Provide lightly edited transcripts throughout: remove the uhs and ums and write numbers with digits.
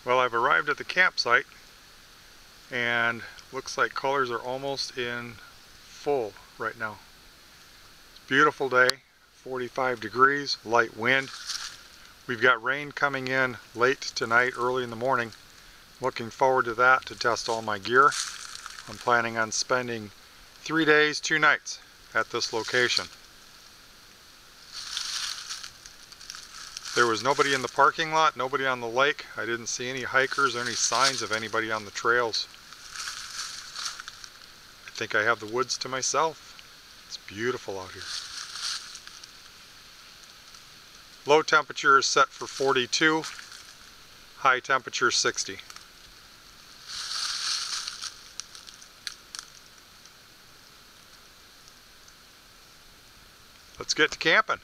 Well, I've arrived at the campsite and looks like colors are almost in full right now. Beautiful day, 45 degrees, light wind. We've got rain coming in late tonight, early in the morning. Looking forward to that to test all my gear. I'm planning on spending 3 days, 2 nights at this location. There was nobody in the parking lot, nobody on the lake. I didn't see any hikers or any signs of anybody on the trails. I think I have the woods to myself. It's beautiful out here. Low temperature is set for 42, high temperature 60. Let's get to camping.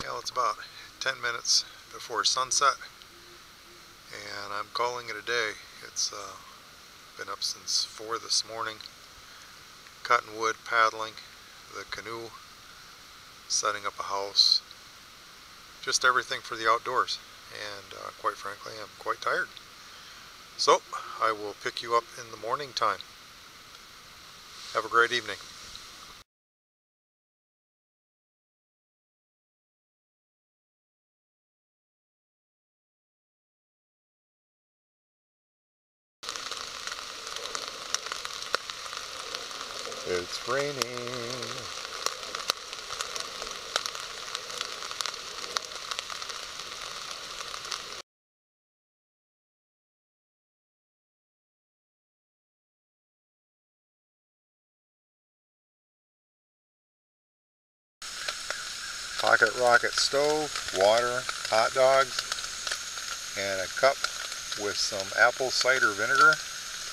Well, it's about 10 minutes before sunset, and I'm calling it a day. It's been up since 4 this morning, cutting wood, paddling the canoe, setting up a house, just everything for the outdoors. And quite frankly, I'm quite tired. So I will pick you up in the morning time. Have a great evening. It's raining. Pocket rocket stove, water, hot dogs, and a cup with some apple cider vinegar.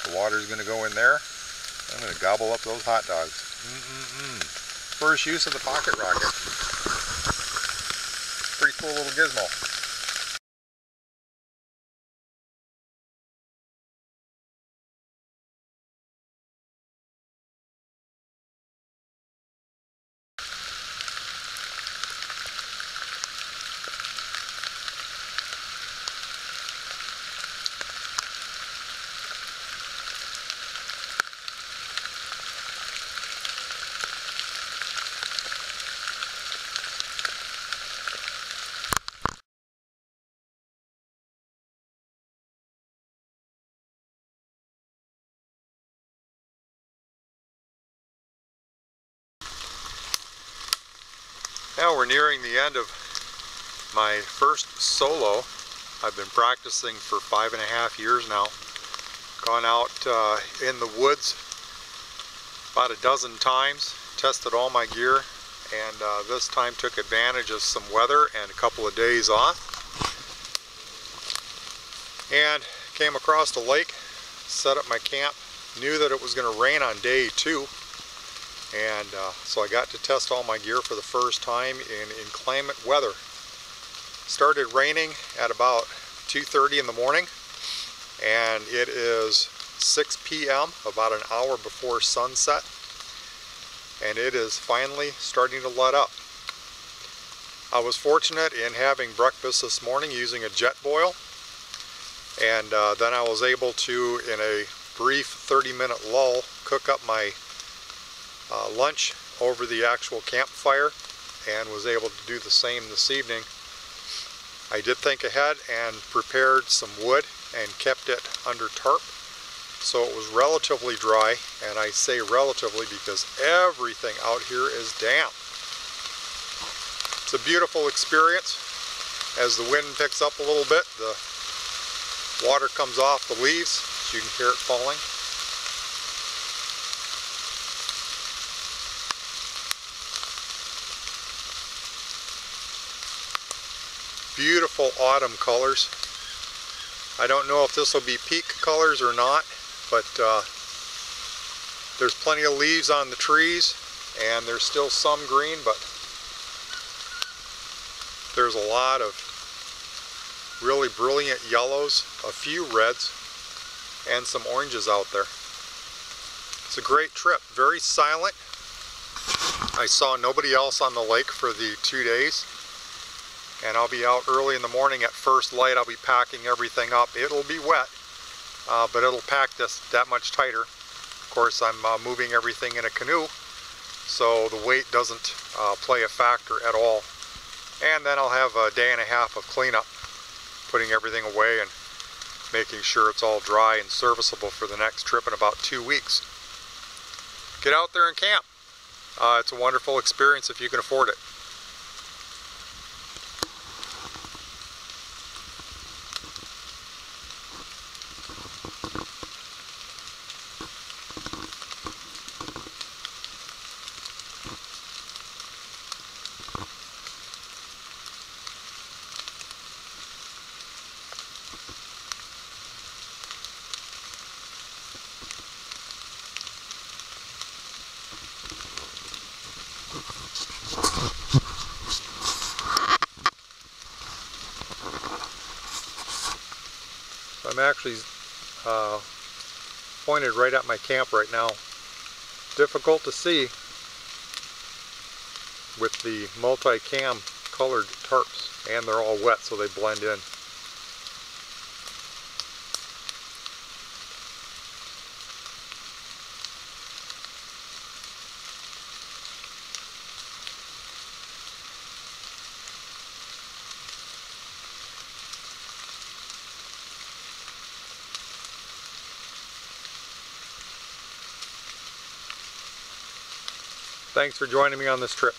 The water's going to go in there. I'm going to gobble up those hot dogs. First use of the pocket rocket. Pretty cool little gizmo. Now we're nearing the end of my first solo. I've been practicing for 5.5 years now. Gone out in the woods about a dozen times, tested all my gear, and this time took advantage of some weather and a couple of days off. And came across the lake, set up my camp, knew that it was going to rain on day 2. And so I got to test all my gear for the first time in inclement weather. Started raining at about 2:30 in the morning, and it is 6 p.m., about an hour before sunset, and it is finally starting to let up. I was fortunate in having breakfast this morning using a JetBoil, and then I was able to, in a brief 30-minute lull, cook up my lunch over the actual campfire, and was able to do the same this evening. I did think ahead and prepared some wood and kept it under tarp, so it was relatively dry, and I say relatively because everything out here is damp. It's a beautiful experience. As the wind picks up a little bit, the water comes off the leaves, so you can hear it falling. Beautiful autumn colors. I don't know if this will be peak colors or not, but there's plenty of leaves on the trees, and there's still some green, but there's a lot of really brilliant yellows, a few reds, and some oranges out there. It's a great trip, very silent. I saw nobody else on the lake for the 2 days. And I'll be out early in the morning at first light. I'll be packing everything up. It'll be wet, but it'll pack this that much tighter. Of course, I'm moving everything in a canoe, so the weight doesn't play a factor at all. And then I'll have a day and a half of cleanup, putting everything away and making sure it's all dry and serviceable for the next trip in about 2 weeks. Get out there and camp. It's a wonderful experience if you can afford it. I'm actually pointed right at my camp right now. Difficult to see with the multi-cam colored tarps, and they're all wet so they blend in. Thanks for joining me on this trip.